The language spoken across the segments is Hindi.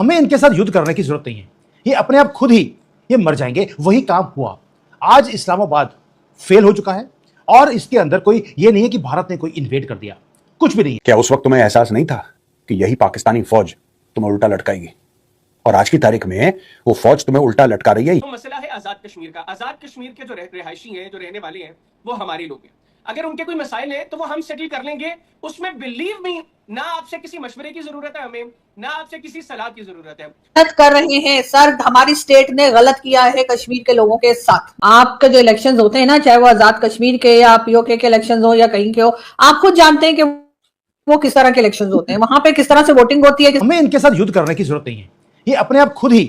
हमें इनके साथ युद्ध करने की जरूरत नहीं है, ये अपने आप खुद ही ये मर जाएंगे। वही काम हुआ। आज इस्लामाबाद फेल हो चुका है और इसके अंदर कोई ये नहीं है कि भारत ने कोई इन्वेड कर दिया, कुछ भी नहीं है। क्या उस वक्त तुम्हें एहसास नहीं था कि यही पाकिस्तानी फौज तुम्हें उल्टा लटकाएगी और आज की तारीख में वो फौज तुम्हें उल्टा लटका रही है? तो मसला है आजाद कश्मीर का। आजाद कश्मीर के जो रिहायशी हैं, जो रहने वाले हैं, वो हमारे लोग हैं। अगर उनके कोई मसाइल है तो वो हम सेटल कर लेंगे। उसमें बिलीव मी, ना आपसे किसी मशवरे की जरूरत है हमें, ना आपसे किसी सलाह की जरूरत है। गलत कर रहे हैं सर, हमारी स्टेट ने गलत किया है कश्मीर के लोगों के साथ। आपके जो इलेक्शंस होते हैं ना, चाहे वो आजाद कश्मीर के या पीओके के इलेक्शंस हो या कहीं के हो, आप खुद जानते हैं कि वो किस तरह के इलेक्शंस होते हैं, वहां पे किस तरह से वोटिंग होती है। हमें इनके साथ युद्ध करने की जरूरत नहीं है, ये अपने आप खुद ही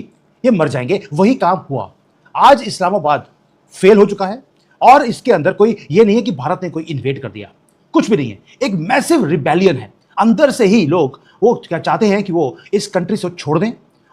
ये मर जाएंगे। वही काम हुआ। आज इस्लामाबाद फेल हो चुका है और इसके अंदर कोई ये नहीं है कि भारत ने कोई इन्वेड कर दिया, कुछ भी नहीं है। एक मैसिव रिबेलियन है। अंदर से ही लोग वो क्या चाहते हैं कि वो इस कंट्री से छोड़ दें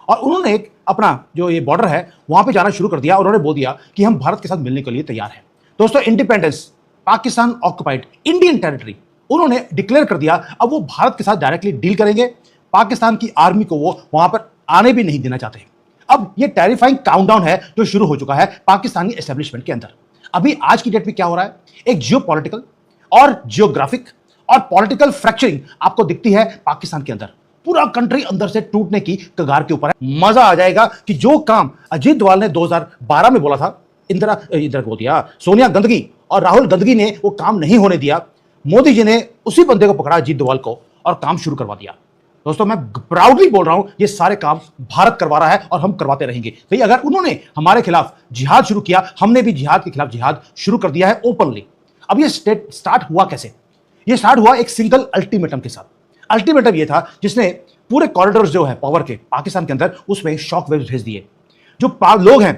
और उन्होंने एक अपना जो ये बॉर्डर है वहां पे जाना शुरू कर दिया। उन्होंने बोल दिया कि हम भारत के साथ मिलने के लिए तैयार हैं। दोस्तों, independence, Pakistan occupied Indian territory उन्होंने डिक्लेयर कर दिया। अब वो भारत के साथ डायरेक्टली डील करेंगे। पाकिस्तान की आर्मी को वो वहां पर आने भी नहीं देना चाहते। अब ये टेरिफाइंग काउंटडाउन है जो शुरू हो चुका है पाकिस्तानी एस्टेब्लिशमेंट के अंदर। अभी आज की डेट में क्या हो रहा है, एक जियोपॉलिटिकल और जियोग्राफिक और पॉलिटिकल फ्रैक्चरिंग आपको दिखती है पाकिस्तान के अंदर। पूरा कंट्री अंदर से टूटने की कगार के ऊपर है। मजा आ जाएगा कि जो काम अजीत डोभाल ने 2012 में बोला था, इंदिरा बोल दिया, सोनिया गांधी और राहुल गांधी ने वो काम नहीं होने दिया। मोदी जी ने उसी बंदे को पकड़ा, अजीत डोभाल को, और काम शुरू करवा दिया। दोस्तों, मैं प्राउडली बोल रहा हूं, ये सारे काम भारत करवा रहा है और हम करवाते रहेंगे। भाई, अगर उन्होंने हमारे खिलाफ जिहाद शुरू किया, हमने भी जिहाद के खिलाफ जिहाद शुरू कर दिया है ओपनली। अब ये स्टार्ट हुआ कैसे? ये स्टार्ट हुआ एक सिंगल अल्टीमेटम के साथ। अल्टीमेटम ये था जिसने पूरे कॉरिडोर्स जो है पावर के पाकिस्तान के अंदर, उसमें शॉक वेव्स भेज दिए। जो लोग हैं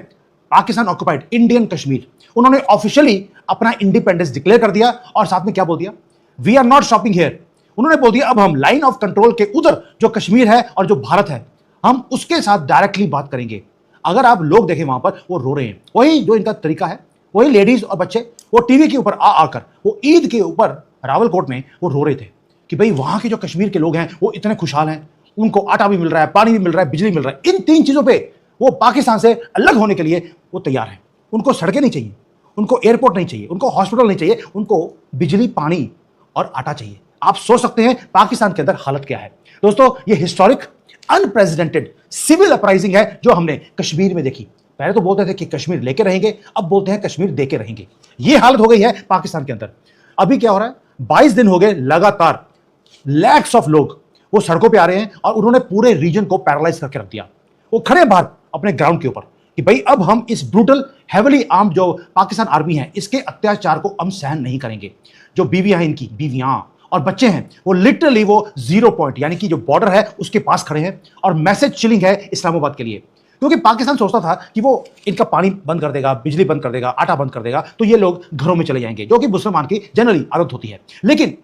पाकिस्तान ऑक्युपाइड इंडियन कश्मीर, उन्होंने ऑफिशियली अपना इंडिपेंडेंस डिक्लेयर कर दिया और साथ में क्या बोल दिया, we are not stopping here. उन्होंने बोल दिया अब हम लाइन ऑफ कंट्रोल के उधर जो कश्मीर है और जो भारत है, हम उसके साथ डायरेक्टली बात करेंगे। अगर आप लोग देखें वहां पर, वो रो रहे हैं। वही जो इनका तरीका है, वही लेडीज और बच्चे वो टीवी के ऊपर आकर वो ईद के ऊपर रावलकोट में वो रो रहे थे कि भाई वहां के जो कश्मीर के लोग हैं वो इतने खुशहाल हैं, उनको आटा भी मिल रहा है, पानी भी मिल रहा है, बिजली मिल रहा है। इन तीन चीजों पे वो पाकिस्तान से अलग होने के लिए वो तैयार हैं। उनको सड़कें नहीं चाहिए, उनको एयरपोर्ट नहीं चाहिए, उनको हॉस्पिटल नहीं चाहिए, उनको बिजली, पानी और आटा चाहिए। आप सोच सकते हैं पाकिस्तान के अंदर हालत क्या है। दोस्तों, ये हिस्टोरिक अनप्रेसिडेंटेड सिविल अपराइजिंग है जो हमने कश्मीर में देखी। पहले तो बोलते थे कि कश्मीर लेके रहेंगे, अब बोलते हैं कश्मीर देके रहेंगे। ये हालत हो गई है पाकिस्तान के अंदर। अभी क्या हो रहा है, 22 दिन हो गए लगातार लैक्स ऑफ लोग वो सड़कों पे आ रहे हैं और उन्होंने पूरे रीजन को पैरालाइज करके रख दिया। वो खड़े बाहर अपने ग्राउंड के ऊपर कि भाई अब हम इस ब्रूटल हेवली आर्म्ड जो पाकिस्तान आर्मी है, इसके अत्याचार को हम सहन नहीं करेंगे। जो बीवियां हैं, इनकी बीवियां और बच्चे हैं, वो लिटरली वो 0 पॉइंट यानी कि जो बॉर्डर है उसके पास खड़े हैं और मैसेज चिलिंग है इस्लामाबाद के लिए। क्योंकि पाकिस्तान सोचता था कि वो इनका पानी बंद कर देगा, बिजली बंद कर देगा, आटा बंद कर देगा, तो ये लोग घरों में चले जाएंगे, जो कि मुसलमान की जनरली आदत होती है। लेकिन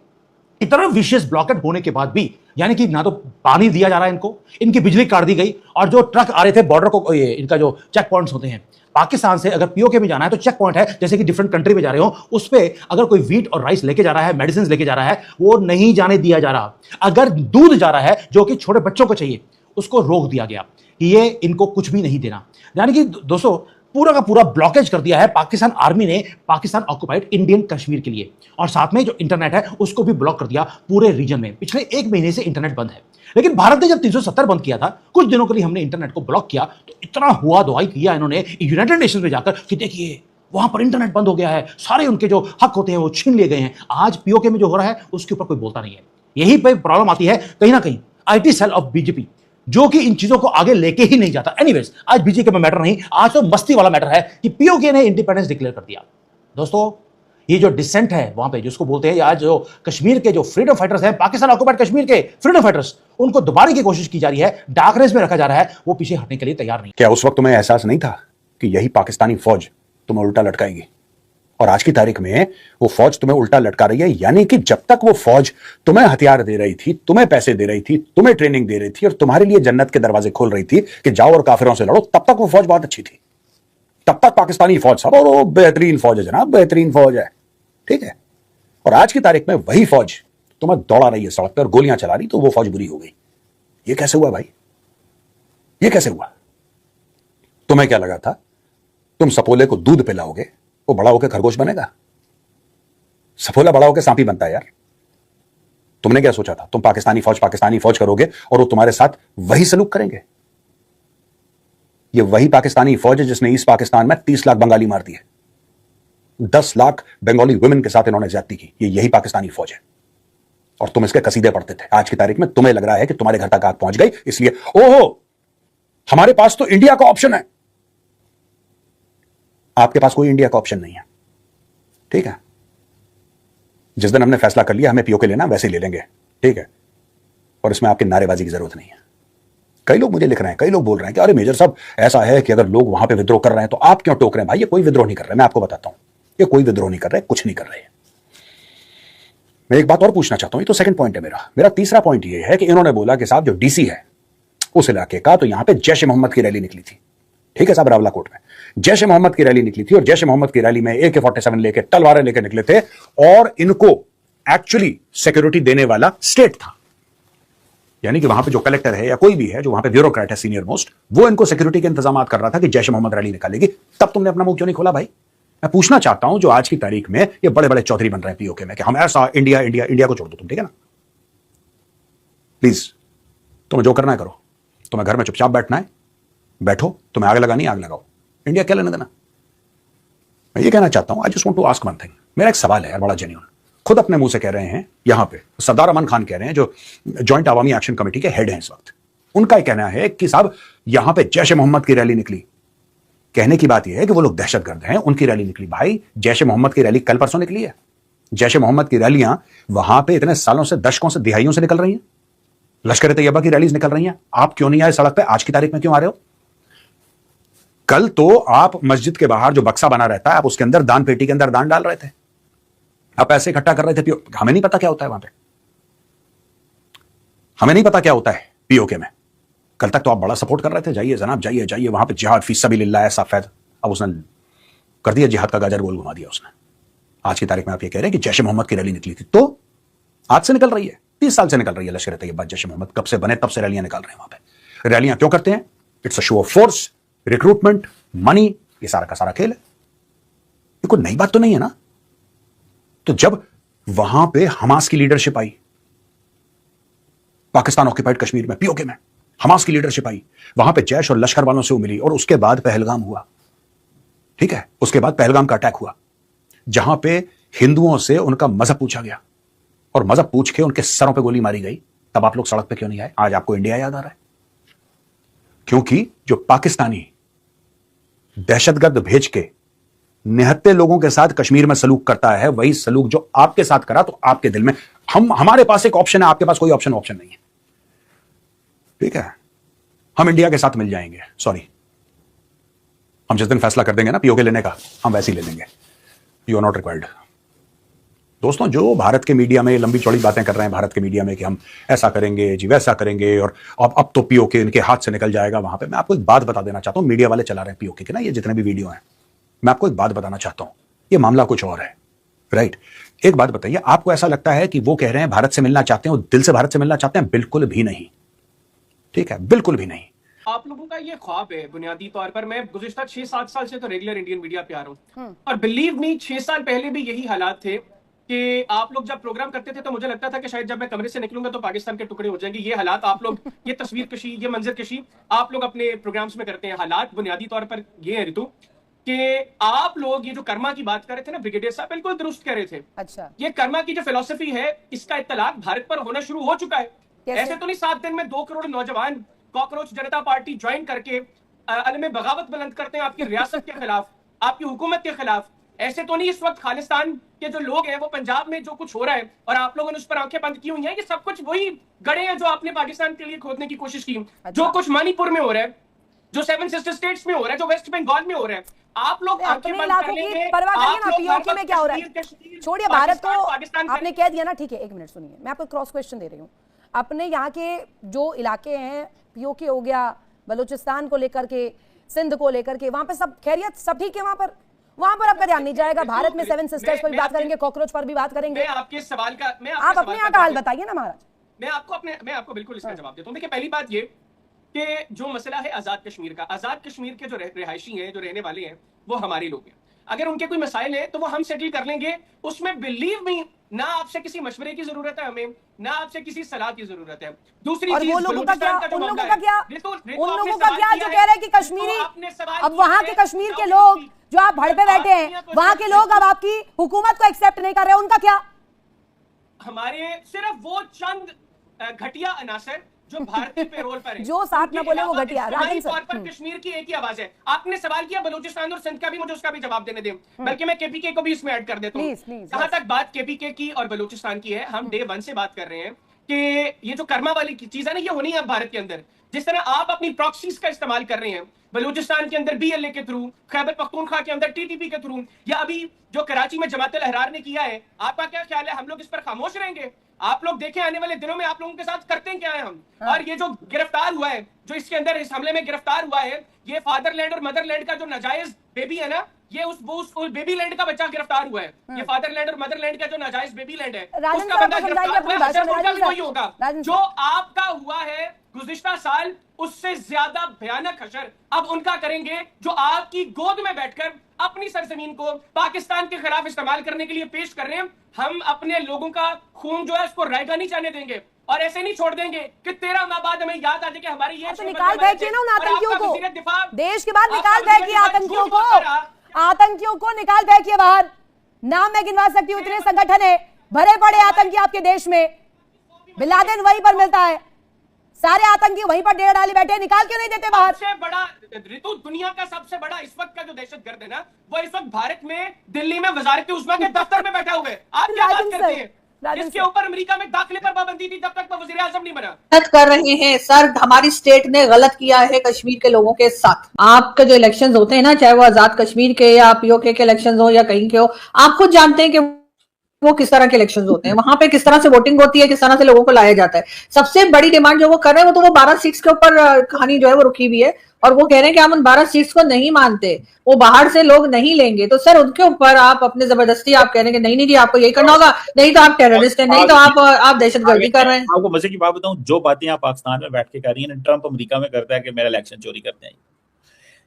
इतना विशेष ब्लॉकेट होने के बाद भी, यानी कि ना तो पानी दिया जा रहा है इनको, इनकी बिजली काट दी गई, और जो ट्रक आ रहे थे बॉर्डर को, ये इनका जो चेक पॉइंट्स होते हैं पाकिस्तान से, अगर पीओके में जाना है तो चेक पॉइंट है, जैसे कि डिफरेंट कंट्री में जा रहे हो, उस पे अगर कोई व्हीट और राइस लेके जा रहा है, मेडिसिन लेके जा रहा है, वो नहीं जाने दिया जा रहा। अगर दूध जा रहा है जो कि छोटे बच्चों को चाहिए, उसको रोक दिया गया कि ये इनको कुछ भी नहीं देना। यानी कि दोस्तों, पूरा का पूरा ब्लॉकेज कर दिया है पाकिस्तान आर्मी ने पाकिस्तान ऑक्युपाइड इंडियन कश्मीर के लिए। और साथ में जो इंटरनेट है उसको भी ब्लॉक कर दिया पूरे रीजन में। पिछले 1 महीने से इंटरनेट बंद है। लेकिन भारत ने जब 370 बंद किया था, कुछ दिनों के लिए हमने इंटरनेट को ब्लॉक किया, तो इतना हुआ दुआई किया इन्होंने यूनाइटेड नेशंस में जाकर कि देखिए वहां पर इंटरनेट बंद हो गया है, सारे उनके जो हक होते हैं वो छीन लिए गए हैं। आज पीओके में जो हो रहा है उसके ऊपर कोई बोलता नहीं है। यही पे प्रॉब्लम आती है कहीं ना कहीं आईटी सेल ऑफ बीजेपी, जो कि इन चीजों को आगे लेके ही नहीं जाता। एनीवेज, आज बीजेपी में मैटर नहीं, आज तो मस्ती वाला मैटर है कि पीओके ने इंडिपेंडेंस डिक्लेयर कर दिया। दोस्तों, ये जो डिसेंट है वहां पे, जिसको बोलते हैं आज जो कश्मीर के जो फ्रीडम फाइटर्स हैं, पाकिस्तान ऑक्युपाइड कश्मीर के फ्रीडम फाइटर्स, उनको दबाने की कोशिश की जा रही है, डार्क रेस में रखा जा रहा है, वो पीछे हटने के लिए तैयार नहीं। क्या उस वक्त तुम्हें एहसास नहीं था कि यही पाकिस्तानी फौज तुम्हें उल्टा लटकाएगी और आज की तारीख में वो फौज तुम्हें उल्टा लटका रही है? यानी कि जब तक वो फौज तुम्हें हथियार दे रही थी, तुम्हें पैसे दे रही थी, तुम्हें ट्रेनिंग दे रही थी और तुम्हारे लिए जन्नत के दरवाजे खोल रही थी कि जाओ और काफिरों से लड़ो, तब तक वो फौज बहुत अच्छी थी। तब तक पाकिस्तानी फौज सब और बेहतरीन फौज है जनाब, बेहतरीन फौज है, ठीक है। और आज की तारीख में वही फौज तुम्हें दौड़ा रही है सड़क पर, गोलियां चला रही, तो वो फौज बुरी हो गई। ये कैसे हुआ भाई? ये कैसे हुआ? तुम्हें क्या लगा था तुम सपोले को दूध पिलाओगे वो बड़ा होकर खरगोश बनेगा? सपोला बड़ा होकर सांपी बनता है यार। तुमने क्या सोचा था तुम पाकिस्तानी फौज करोगे और वो तुम्हारे साथ वही सलूक करेंगे? ये वही पाकिस्तानी फौज है जिसने ईस्ट पाकिस्तान में 30 लाख बंगाली मार दिए, 10 लाख बंगाली वुमेन के साथ इन्होंने ज्यादती की। ये यही पाकिस्तानी फौज है और तुम इसके कसीदे पढ़ते थे। आज की तारीख में तुम्हें लग रहा है कि तुम्हारे घर तक आग पहुंच गई, इसलिए ओहो हमारे पास तो इंडिया का ऑप्शन है। आपके पास कोई इंडिया का ऑप्शन नहीं है, ठीक है? जिस दिन हमने फैसला कर लिया हमें पीओके लेना, वैसे ही ले लेंगे, ठीक है? और इसमें आपकी नारेबाजी की जरूरत नहीं है। कई लोग मुझे लिख रहे हैं, कई लोग बोल रहे हैं कि अरे मेजर साहब ऐसा है कि अगर लोग वहां पे विद्रोह कर रहे हैं तो आप क्यों टोक रहे हैं? भाई ये कोई विद्रोह नहीं कर रहे, मैं आपको बताता हूं, ये कोई विद्रोह नहीं कर रहे, कुछ नहीं कर रहे। मैं एक बात और पूछना चाहता हूं, ये तो सेकंड पॉइंट है मेरा तीसरा पॉइंट ये है कि इन्होंने बोला कि साहब जो डीसी है उस इलाके का, तो यहां पे जैश ए मोहम्मद की रैली निकली थी, ठीक है साहब, रावलाकोट में जैश ए मोहम्मद की रैली निकली थी और जैश ए मोहम्मद की रैली में AK-47 लेके तलवारें लेके निकले थे और इनको एक्चुअली सिक्योरिटी देने वाला स्टेट था। यानी कि वहां पे जो कलेक्टर है या कोई भी है जो वहां पे ब्यूरोक्रेट है सीनियर मोस्ट, वो इनको सिक्योरिटी के इंतजाम कर रहा था कि जैश ए मोहम्मद रैली निकालेगी। तब तुमने अपना मुंह क्यों नहीं खोला भाई? मैं पूछना चाहता हूं जो आज की तारीख में ये बड़े बड़े चौधरी बन रहे हैं पीओके में कि हम ऐसा इंडिया इंडिया इंडिया को छोड़ दो तुम, ठीक है ना? प्लीज तुम्हें जो करना है करो, तुम्हें घर में चुपचाप बैठना है, बैठो, तुम्हें आग लगानी आग लगाओ, इंडिया क्या लेने देना? मैं ये कहना चाहता हूं, I just want to ask one thing. मेरा एक सवाल है यार, बड़ा जेन्युइन, खुद अपने मुंह से कह रहे हैं यहां पे सरदार अमन खान कह रहे हैं जो जॉइंट अवामी एक्शन कमेटी के हेड हैं इस वक्त। उनका ही कहना है कि साहब यहां पे जैश ए मोहम्मद की रैली निकली। कहने की बात यह है कि वो लोग दहशतगर्द हैं, उनकी रैली निकली। भाई जैश ए मोहम्मद की रैली कल परसों निकली है। जैश ए मोहम्मद की रैलियां वहां पे इतने सालों से, दशकों से, दिहाइयों से निकल रही हैं। लश्कर ए तैयबा की रैलीज निकल रही हैं। आप क्यों नहीं आए सड़क पे? आज की तारीख में क्यों आ रहे हो? कल तो आप मस्जिद के बाहर जो बक्सा बना रहता है आप उसके अंदर दान पेटी के अंदर दान डाल रहे थे, आप पैसे इकट्ठा कर रहे थे। हमें नहीं पता क्या होता है वहां पे, हमें नहीं पता क्या होता है पीओके में। कल तक तो आप बड़ा सपोर्ट कर रहे थे, जाइए जनाब जाइए जाइए वहां पे जिहाद फी सबिलिल्लाह ऐसा फैद। अब उसने कर दिया जिहाद का गाजर गोल घुमा दिया उसने। आज की तारीख में आप ये कह रहे हैं कि जैश ए मोहम्मद की रैली निकली थी, तो आज से निकल रही है, 30 साल से निकल रही है लश्कर ए तैयबा। जैश ए मोहम्मद कब से बने तब से रैलियां निकाल रहे हैं वहां पे। रैलियां क्यों करते हैं? It's a show off force, recruitment, money, ये सारा का सारा खेल है। ये कोई नई बात तो नहीं है ना? तो जब वहां पे हमास की leadership I, Pakistan occupied Kashmir में पीओके में हमास की लीडरशिप आई, वहां पे जैश और लश्कर वालों से वो मिली और उसके बाद पहलगाम हुआ, ठीक है? उसके बाद पहलगाम का अटैक हुआ जहां पे हिंदुओं से उनका मजहब पूछा गया और मजहब पूछ के उनके सरों पे गोली मारी गई। तब आप लोग सड़क पे क्यों नहीं आए? आज आपको इंडिया याद आ रहा है क्योंकि जो पाकिस्तानी दहशतगर्द भेज के निहत्ते लोगों के साथ कश्मीर में सलूक करता है, वही सलूक जो आपके साथ करा, तो आपके दिल में हमारे पास एक ऑप्शन है, आपके पास कोई ऑप्शन नहीं है, ठीक है? हम इंडिया के साथ मिल जाएंगे। सॉरी, हम जिस दिन फैसला कर देंगे ना पीओके लेने का, हम वैसे ही ले लेंगे। You are not required. दोस्तों, जो भारत के मीडिया में लंबी चौड़ी बातें कर रहे हैं भारत के मीडिया में कि हम ऐसा करेंगे जी, वैसा करेंगे और अब तो पीओके इनके हाथ से निकल जाएगा वहां पे, मैं आपको एक बात बता देना चाहता हूं। मीडिया वाले चला रहे हैं पीओके के ना ये जितने भी वीडियो हैं, मैं आपको एक बात बताना चाहता हूं, ये मामला कुछ और है, राइट? एक बात बताइए, आपको ऐसा लगता है कि वो कह रहे हैं भारत से मिलना चाहते हैं, वो दिल से भारत से मिलना चाहते हैं? बिल्कुल भी नहीं, ठीक है? बिल्कुल भी नहीं। आप लोगों का ये ख्वाब है बुनियादी तौर पर। मैं गुज़िश्ता 6-7 साल से तो रेगुलर इंडियन मीडिया पे आ रहा हूँ और बिलीव मी 6 साल पहले भी यही हालात थे कि आप लोग जब प्रोग्राम करते थे तो मुझे लगता था कि शायद जब मैं कमरे से निकलूंगा तो पाकिस्तान के टुकड़े हो जाएंगे। ये हालात आप लोग, ये तस्वीर कशी, ये मंजर कशी आप लोग अपने प्रोग्राम्स में करते हैं। हालात बुनियादी तौर पर ये है ऋतु कि आप लोग ये जो कर्मा की बात कर रहे थे ना, ब्रिगेडियर साहब बिल्कुल दुरुस्त कह रहे थे। अच्छा, ये कर्मा की जो फिलॉसफी है इसका इत्तलाक भारत पर होना शुरू हो चुका है। ऐसे तो नहीं 7 दिन में 2 करोड़ नौजवान कॉकरोच जनता पार्टी ज्वाइन करके अलम बगावत बुलंद करते हैं आपकी रियासत के खिलाफ, आपकी हुकूमत के खिलाफ। ऐसे तो नहीं इस वक्त खालिस्तान के जो लोग हैं वो पंजाब में जो कुछ हो रहा है और आप लोगों ने उस पर आंखें बंद की हुई हैं, ये सब कुछ वही गड़े हैं जो आपने पाकिस्तान के लिए खोदने की कोशिश की। जो कुछ मणिपुर में हो रहा है, जो 7 सिस्टर स्टेट्स में हो रहा है, जो वेस्ट बंगाल में हो रहा है, आप लोग अपने इलाकों की परवाह करिए ना, पीओके में क्या हो रहा है छोड़िए, भारत को आपने कह दिया ना, ठीक है? एक मिनट सुनिए, मैं आपको क्रॉस क्वेश्चन दे रही हूँ। अपने यहाँ के जो इलाके हैं, पीओके हो गया, बलूचिस्तान को लेकर के, सिंध को लेकर के, वहां पे सब खैरियत, सब ठीक है? वहां पर आपका ध्यान नहीं जाएगा? भारत में 7 सिस्टर्स पर भी बात करेंगे, कॉकरोच पर भी बात करेंगे। मैं आपके सवाल का आप अपने यहाँ का हाल बताइए ना महाराज। मैं आपको बिल्कुल इसका जवाब देता हूँ। देखिए, पहली बात ये कि जो मसला है आजाद कश्मीर का, आजाद कश्मीर के जो रिहायशी हैं, जो रहने वाले हैं, वो हमारे लोग हैं। अगर उनके कोई मसाइल है तो वो हम सेटल कर लेंगे। उसमें बिलीव मी, ना आपसे किसी मशवरे की जरूरत है हमें, ना आपसे किसी सलाह की जरूरत है। दूसरी और चीज, वो लोगों का क्या, बलूचिस्तान जो उन लोगों मामला का है, क्या, रितु उन आपने लोगों का सवाल क्या किया जो है, कह रहे हैं कि रितु कश्मीरी, आपने सवाल अब किया वहां के है, कश्मीर के राहुल लोग गांधी, जो आप भड़ पे बैठे हैं, वहां के लोग अब आपकी हुकूमत को एक्सेप्ट नहीं कर रहे, उनका क्या? हमारे सिर्फ वो चंद घटिया अनासर जो भारतीय पेरोल पर है, जो साथ ना बोले वो उनके घटिया। अलावा राजन इज्तिमाई सर, तौर पर कश्मीर की एक ही आवाज है। आपने सवाल किया बलूचिस्तान और सिंध का भी, मुझे उसका भी जवाब देने दें, बल्कि मैं केपीके को भी इसमें ऐड कर देता हूँ। प्लीज जहां तक बात केपीके की और बलूचिस्तान की है, हम डे 1 से बात कर रहे हैं कि ये जो कर्मा वाली चीज है ना, ये होनी है अब भारत के अंदर। जिस तरह आप अपनी प्रॉक्सीज का इस्तेमाल कर रहे हैं बलूचिस्तान के अंदर बीएलए के थ्रू, खैबर पख्तूनख्वा के अंदर टीटीपी के थ्रू, या अभी जो कराची में जमात अल अहरार ने किया है, आपका क्या ख्याल है? हम लोग इस पर खामोश रहेंगे? आप लोग देखें आने वाले दिनों में आप लोगों के साथ करते हैं क्या है हम। और ये जो गिरफ्तार हुआ है, जो इसके अंदर इस हमले में गिरफ्तार हुआ है, ये फादरलैंड और मदरलैंड का जो नाजायज बेबी है ना, ये उस बेबी लैंड का बच्चा गिरफ्तार हुआ है। ये फादरलैंड और मदरलैंड का जो नाजायज बेबी लैंड है, राजन उसका सर, बंदा आपको समझाइए गिरफ्तार अपनी हुआ है। भाषा में, हशरपुर का भी राजन वही सर, होगा राजन जो आपका हुआ है गुज़िश्ता साल, उससे ज्यादा भयानक हशर अब उनका करेंगे जो आपकी गोद में बैठकर अपनी सरजमीन को पाकिस्तान के खिलाफ इस्तेमाल करने के लिए पेश कर रहे हैं। हम अपने लोगों का खून जो है उसको रायगा नहीं जाने देंगे, और ऐसे नहीं छोड़ देंगे कि 13 माह बाद हमें याद आ जाए कि हमारी ये तो निकाल फेंकिए ना उन आतंकियों को, देश के बाद निकाल आपका फेंकिए आतंकियों को, आतंकियों को निकाल फेंकिए बाहर। नाम मैं गिनवा सकती हूँ, इतने संगठन है, भरे पड़े आतंकी आपके देश में, बिन लादेन वहीं पर मिलता है, सारे आतंकी वहीं पर डेरा डाली बैठे, निकाल क्यों नहीं देते बाहर? सबसे बड़ा ऋतु, दुनिया का सबसे बड़ा इस वक्त का जो दहशतगर्द है ना, वो इस वक्त भारत में दिल्ली में वजारत उस्मा के दफ्तर में बैठा हुआ है। आप क्या बात करते हैं? जिसके ऊपर अमेरिका में दाखिले पर पाबंदी थी जब तक वो वज़ीर आज़म नहीं बना। गलत कर रहे हैं सर, हमारी स्टेट ने गलत किया है कश्मीर के लोगों के साथ। आपके जो इलेक्शंस होते हैं ना, चाहे वो आजाद कश्मीर के या पीओके के इलेक्शंस हो या कहीं के हो, आप खुद जानते हैं कि वो किस तरह के इलेक्शंस होते हैं, वहां पे किस तरह से वोटिंग होती है, किस तरह से लोगों को लाया जाता है। सबसे बड़ी डिमांड जो वो कर रहे हैं, वो तो वो 12 सीट्स के ऊपर कहानी जो है वो रुकी हुई है, और वो कह रहे हैं कि हम उन 12 सीट्स को नहीं मानते, वो बाहर से लोग नहीं लेंगे। तो सर उनके ऊपर आप अपने जबरदस्ती आप कह रहे हैं कि नहीं जी आपको यही करना होगा, नहीं तो आप टेररिस्ट हैं, नहीं तो आप दहशतगर्दी कर रहे हैं। आपको मजे की बात बताऊं, जो बातें आप पाकिस्तान में बैठ के कर रही हैं, ट्रंप अमेरिका में करता है कि मेरा इलेक्शन चोरी करते हैं,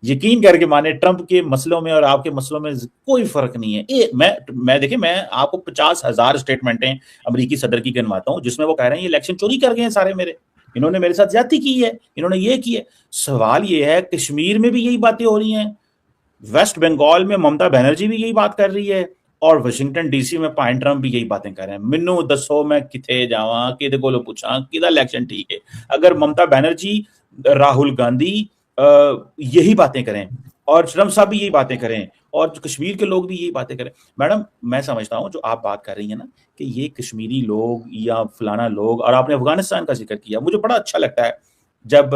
यकीन करके माने ट्रंप के मसलों में और आपके मसलों में कोई फर्क नहीं है। मैं देखिए, मैं आपको 50,000 स्टेटमेंटें अमेरिकी सदर की गिनवाता हूं जिसमें वो कह रहे हैं ये इलेक्शन चोरी कर गए हैं सारे मेरे, इन्होंने मेरे साथ ज्यादती की है, इन्होंने ये की है। सवाल ये है, कश्मीर में भी यही बातें हो रही हैं, वेस्ट बंगाल में ममता बनर्जी भी यही बात कर रही है, और वाशिंगटन डीसी में पाइन ट्रंप भी यही बातें कर रहे हैं। मिन्नू दसो मैं किथे जावा, किदे कोलो पूछा किदा इलेक्शन ठीक है। अगर ममता बनर्जी, राहुल गांधी यही बातें करें और ट्रंप साहब भी यही बातें करें और कश्मीर के लोग भी यही बातें करें, मैडम मैं समझता हूं जो आप बात कर रही हैं ना कि ये कश्मीरी लोग या फलाना लोग, और आपने अफगानिस्तान का जिक्र किया, मुझे बड़ा अच्छा लगता है जब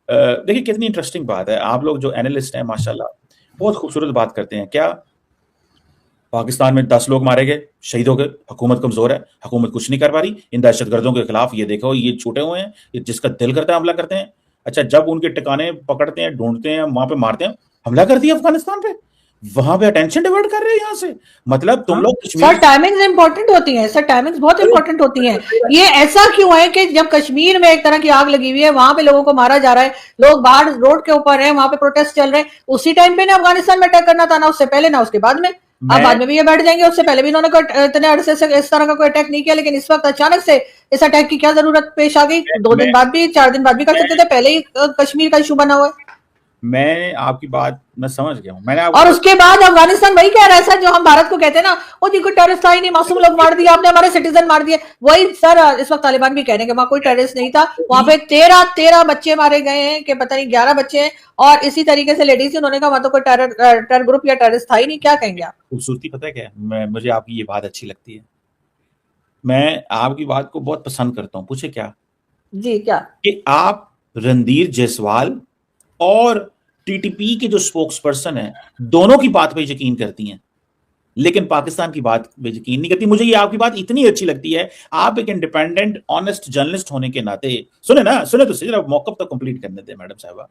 देखिए कितनी इंटरेस्टिंग बात है। आप लोग जो एनालिस्ट हैं माशाल्लाह बहुत खूबसूरत बात करते हैं। क्या पाकिस्तान में 10 लोग मारे गए, शहीद हो गए, हुकूमत कमजोर है, हुकूमत कुछ नहीं कर पा रही, इन दहशतगर्दों के खिलाफ ये देखो ये छूटे हुए हैं, ये जिसका दिल करता है हमला करते हैं। अच्छा, जब उनके ठिकाने पकड़ते हैं, ढूंढते हैं, वहां पे मारते हैं, हमला कर दिया अफगानिस्तान पे, वहां पे अटेंशन डिवर्ट कर रहे हैं यहाँ से। मतलब तुम लोग सर टाइमिंग्स इंपॉर्टेंट होती हैं, सर टाइमिंग्स बहुत इंपॉर्टेंट होती हैं। ये ऐसा क्यों है कि जब कश्मीर में एक तरह की आग लगी हुई है, वहां पे लोगों को मारा जा रहा है, लोग बाहर रोड के ऊपर हैं, वहां पे प्रोटेस्ट चल रहे हैं, उसी टाइम पे ना अफगानिस्तान में अटैक करना था, ना उससे पहले ना उसके बाद में। अब बाद में भी ये बैठ जाएंगे, उससे पहले भी इन्होंने इतने अरसे से इस तरह का कोई अटैक नहीं किया, लेकिन इस वक्त अचानक से इस अटैक की क्या जरूरत पेश आ गई? 2 दिन बाद भी 4 दिन बाद भी कर सकते थे, पहले ही कश्मीर का इशू बना हुआ है। मैं आपकी बात मैं समझ गया हूँ, मैंने और उसके बाद अफगानिस्तान वही कह रहा है सर, जो हम भारत को कहते हैं ना, वो जी कोई टेररिस्ट ही नहीं, मासूम लोग मार दिया आपने, हमारे सिटीजन मार दिए, वही सर इस वक्त तालिबान भी कह रहे हैं कि वहां कोई टेररिस्ट नहीं था, वहां पे 13 बच्चे मारे गए हैं, कि पता नहीं 11 बच्चे हैं, और इसी तरीके से लेडीज, उन्होंने कहा वहां तो कोई टेरर ग्रुप या टेररिस्ट था ही नहीं। क्या कहेंगे आप? खूबसूरती पता है क्या, मुझे आपकी ये बात अच्छी लगती है, मैं आपकी बात को बहुत पसंद करता हूँ। पूछे क्या जी, क्या कि आप रणधीर जायसवाल और टीटीपी के जो स्पोक्स पर्सन है, दोनों की बात पे यकीन करती हैं, लेकिन पाकिस्तान की बात पे यकीन नहीं करती। मुझे ये आपकी बात इतनी अच्छी लगती है, आप एक इंडिपेंडेंट ऑनेस्ट जर्नलिस्ट होने के नाते, सुने तो सही, जरा मौकफ तक कंप्लीट करने दें मैडम साहबा।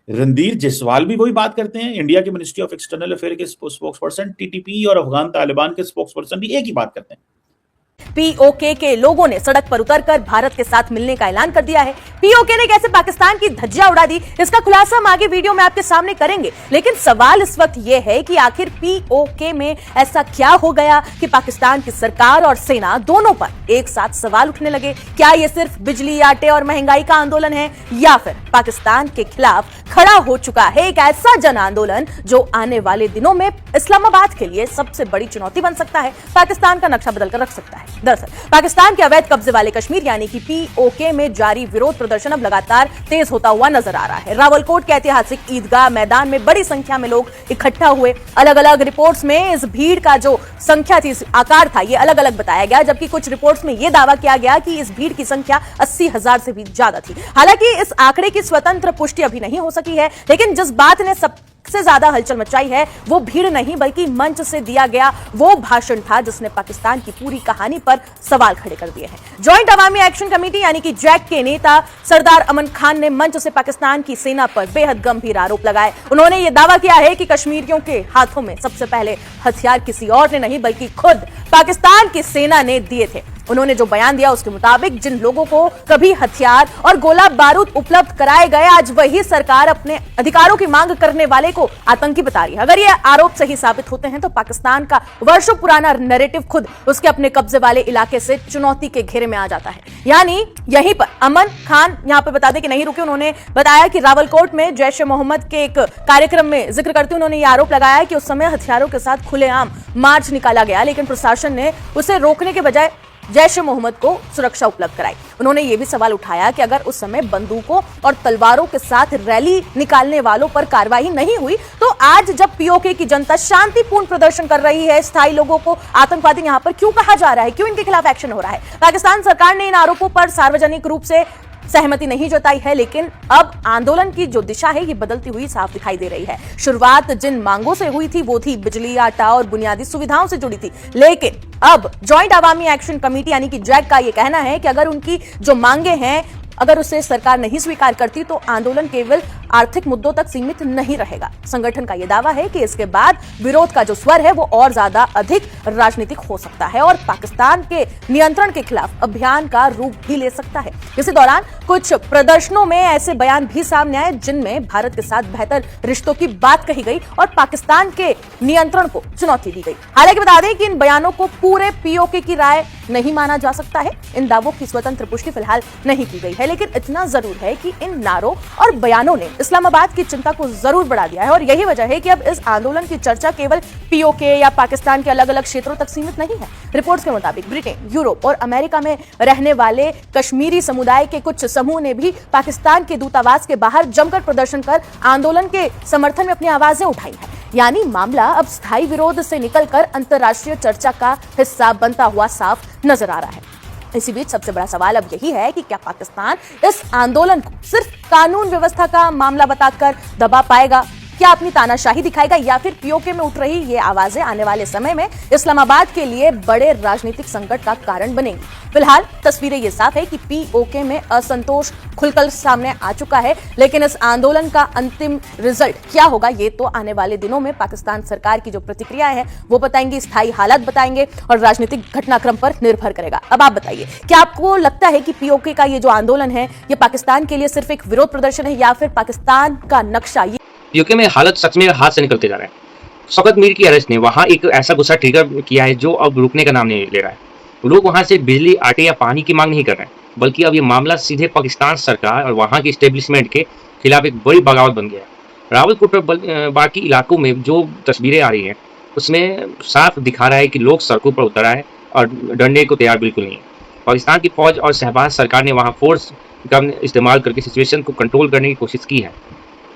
रणधीर जायसवाल भी वही बात करते हैं, इंडिया की मिनिस्ट्री ऑफ एक्सटर्नल अफेयर के स्पोक्स पर्सन, टीटीपी और अफगान तालिबान के स्पोक्स पर्सन भी एक ही बात करते हैं। पीओके के लोगों ने सड़क पर उतरकर भारत के साथ मिलने का ऐलान कर दिया है। पीओके ने कैसे पाकिस्तान की धज्जियां उड़ा दी, इसका खुलासा हम आगे वीडियो में आपके सामने करेंगे। लेकिन सवाल इस वक्त यह है कि आखिर पीओके में ऐसा क्या हो गया कि पाकिस्तान की सरकार और सेना दोनों पर एक साथ सवाल उठने लगे। क्या यह सिर्फ बिजली, आटे और महंगाई का आंदोलन है, या फिर पाकिस्तान के खिलाफ खड़ा हो चुका है एक ऐसा जन आंदोलन जो आने वाले दिनों में इस्लामाबाद के लिए सबसे बड़ी चुनौती बन सकता है, पाकिस्तान का नक्शा बदलकर रख सकता है। दरअसल पाकिस्तान के अवैध कब्जे वाले कश्मीर यानी कि पीओके में जारी विरोध प्रदर्शन अब लगातार तेज होता हुआ नजर आ रहा है। रावलकोट के ऐतिहासिक ईदगाह मैदान में बड़ी संख्या में लोग इकट्ठा हुए। अलग अलग रिपोर्ट्स में इस भीड़ का जो संख्या थी, आकार था, ये अलग अलग बताया गया, जबकि कुछ रिपोर्ट्स में यह दावा किया गया कि इस भीड़ की संख्या 80,000 से भी ज्यादा थी। हालांकि इस आंकड़े की स्वतंत्र पुष्टि अभी नहीं हो सकी है, लेकिन जिस बात ने सबसे ज्यादा हलचल मचाई है वो भीड़ नहीं बल्कि मंच से दिया गया वो भाषण था जिसने पाकिस्तान की पूरी कहानी पर सवाल खड़े कर दिए हैं। जॉइंट अवामी एक्शन कमेटी यानी कि जैक के नेता सरदार अमन खान ने मंच से पाकिस्तान की सेना पर बेहद गंभीर आरोप लगाए। उन्होंने ये दावा किया है कि कश्मीरियों के हाथों में सबसे पहले हथियार किसी और ने नहीं बल्कि खुद पाकिस्तान की सेना ने दिए थे। उन्होंने जो बयान दिया उसके मुताबिक जिन लोगों को कभी हथियार और गोला बारूद उपलब्ध कराए गए, आज वही सरकार अपने अधिकारों की मांग करने वाले को आतंकी बता रही है। अगर ये आरोप सही साबित होते हैं तो पाकिस्तान का वर्षों पुराना नैरेटिव खुद उसके अपने कब्जे वाले इलाके से चुनौती के घेरे में आ जाता है। यानी यहीं पर अमन खान यहां पे बता दें कि नहीं रुके। उन्होंने बताया कि रावलकोट में जैश ए मोहम्मद के एक कार्यक्रम में जिक्र करते उन्होंने ये आरोप लगाया कि उस समय हथियारों के साथ खुलेआम मार्च निकाला गया, लेकिन प्रशासन ने उसे रोकने के बजाय जैश ए मोहम्मद को सुरक्षा उपलब्ध कराई। उन्होंने ये भी सवाल उठाया कि अगर उस समय बंदूकों और तलवारों के साथ रैली निकालने वालों पर कार्रवाई नहीं हुई तो आज जब पीओके की जनता शांतिपूर्ण प्रदर्शन कर रही है, स्थायी लोगों को आतंकवादी यहां पर क्यों कहा जा रहा है, क्यों इनके खिलाफ एक्शन हो रहा है? पाकिस्तान सरकार ने इन आरोपों पर सार्वजनिक रूप से सहमति नहीं जताई है, लेकिन अब आंदोलन की जो दिशा है ये बदलती हुई साफ दिखाई दे रही है। शुरुआत जिन मांगों से हुई थी वो थी बिजली, आटा और बुनियादी सुविधाओं से जुड़ी थी, लेकिन अब जॉइंट अवामी एक्शन कमेटी यानी कि जैक का ये कहना है कि अगर उनकी जो मांगे हैं अगर उसे सरकार नहीं स्वीकार करती तो आंदोलन केवल आर्थिक मुद्दों तक सीमित नहीं रहेगा। संगठन का यह दावा है कि इसके बाद विरोध का जो स्वर है वो और ज्यादा अधिक राजनीतिक हो सकता है और पाकिस्तान के नियंत्रण के खिलाफ अभियान का रूप भी ले सकता है। इसी दौरान कुछ प्रदर्शनों में ऐसे बयान भी सामने आए जिनमें भारत के साथ बेहतर रिश्तों की बात कही गई और पाकिस्तान के नियंत्रण को चुनौती दी गई। हालांकि बता दें कि इन बयानों को पूरे पीओके की राय नहीं माना जा सकता है। इन दावों की स्वतंत्र पुष्टि फिलहाल नहीं की गई है, लेकिन इतना जरूर है कि इन नारों और बयानों ने इस्लामाबाद की चिंता को जरूर बढ़ा दिया है और यही वजह है कि अब इस आंदोलन की चर्चा केवल पीओके या पाकिस्तान के अलग अलग क्षेत्रों तक सीमित नहीं है। रिपोर्ट्स के मुताबिक ब्रिटेन, यूरोप और अमेरिका में रहने वाले कश्मीरी समुदाय के कुछ समूह ने भी पाकिस्तान के दूतावास के बाहर जमकर प्रदर्शन कर आंदोलन के समर्थन में अपनी आवाजें उठाई है। यानी मामला अब स्थायी विरोध से निकलकर अंतर्राष्ट्रीय चर्चा का हिस्सा बनता हुआ साफ नजर आ रहा है। इसी बीच सबसे बड़ा सवाल अब यही है कि क्या पाकिस्तान इस आंदोलन को सिर्फ कानून व्यवस्था का मामला बताकर दबा पाएगा, क्या अपनी तानाशाही दिखाएगा, या फिर पीओके में उठ रही ये आवाजें आने वाले समय में इस्लामाबाद के लिए बड़े राजनीतिक संकट का कारण बनेंगी। फिलहाल तस्वीरें ये साफ है कि पीओके में असंतोष खुलकर सामने आ चुका है, लेकिन इस आंदोलन का अंतिम रिजल्ट क्या होगा ये तो आने वाले दिनों में पाकिस्तान सरकार की जो प्रतिक्रिया है वो बताएंगी, स्थायी हालात बताएंगे और राजनीतिक घटनाक्रम पर निर्भर करेगा। अब आप बताइए, क्या आपको लगता है कि पीओके का ये जो आंदोलन है ये पाकिस्तान के लिए सिर्फ एक विरोध प्रदर्शन है या फिर पाकिस्तान का नक्शा? पीओके में हालत सच में हाथ से निकलते जा रहे हैं। शौकत मीर की अरेस्ट ने वहां एक ऐसा गुस्सा ट्रिगर किया है जो अब रुकने का नाम नहीं ले रहा है। लोग वहां से बिजली, आटे या पानी की मांग नहीं कर रहे हैं, बल्कि अब ये मामला सीधे पाकिस्तान सरकार और वहां की स्टेब्लिशमेंट के खिलाफ एक बड़ी बगावत बन गया है। रावलकोट पर बाकी इलाकों में जो तस्वीरें आ रही हैं उसमें साफ दिखा रहा है कि लोग सड़कों पर उतर आए और डरने को तैयार बिल्कुल नहीं है। पाकिस्तान की फौज और शहबाज सरकार ने वहाँ फोर्स का इस्तेमाल करके सिचुएशन को कंट्रोल करने की कोशिश की है,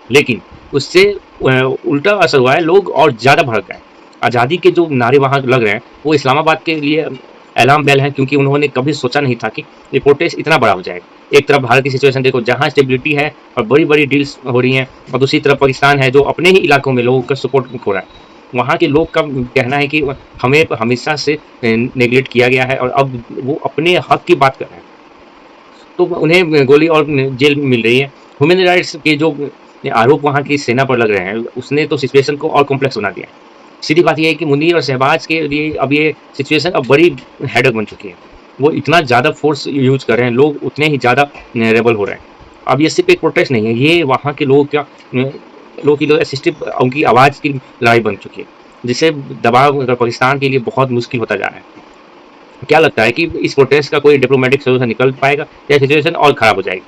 लेकिन उससे उल्टा असर हुआ है। लोग और ज़्यादा भड़क गए। आज़ादी के जो नारे वहाँ लग रहे हैं वो इस्लामाबाद के लिए अलार्म बेल है, क्योंकि उन्होंने कभी सोचा नहीं था कि ये प्रोटेस्ट इतना बड़ा हो जाएगा। एक तरफ भारत की सिचुएशन देखो जहाँ स्टेबिलिटी है और बड़ी बड़ी डील्स हो रही हैं, और दूसरी तरफ पाकिस्तान है जो अपने ही इलाकों में लोगों का सपोर्ट हो रहा है। वहाँ के लोग का कहना है कि हमें हमेशा से नेगलेक्ट किया गया है और अब वो अपने हक की बात कर रहे हैं, तो उन्हें गोली और जेल मिल रही है। ह्यूमन राइट्स के जो आरोप वहाँ की सेना पर लग रहे हैं उसने तो सिचुएशन को और कॉम्प्लेक्स बना दिया है। सीधी बात यह है कि मुनीर और शहबाज के लिए अब ये सिचुएशन अब बड़ी हेडेक बन चुकी है। वो इतना ज़्यादा फोर्स यूज कर रहे हैं, लोग उतने ही ज़्यादा रेबल हो रहे हैं। अब ये सिर्फ एक प्रोटेस्ट नहीं है, ये वहाँ के लोगों की असिस्टिव उनकी आवाज़ की लड़ाई बन चुकी है, जिससे दबाव पाकिस्तान के लिए बहुत मुश्किल होता जा रहा है। क्या लगता है कि इस प्रोटेस्ट का कोई डिप्लोमेटिक सोल्यूशन निकल पाएगा या सिचुएशन और खराब हो जाएगी?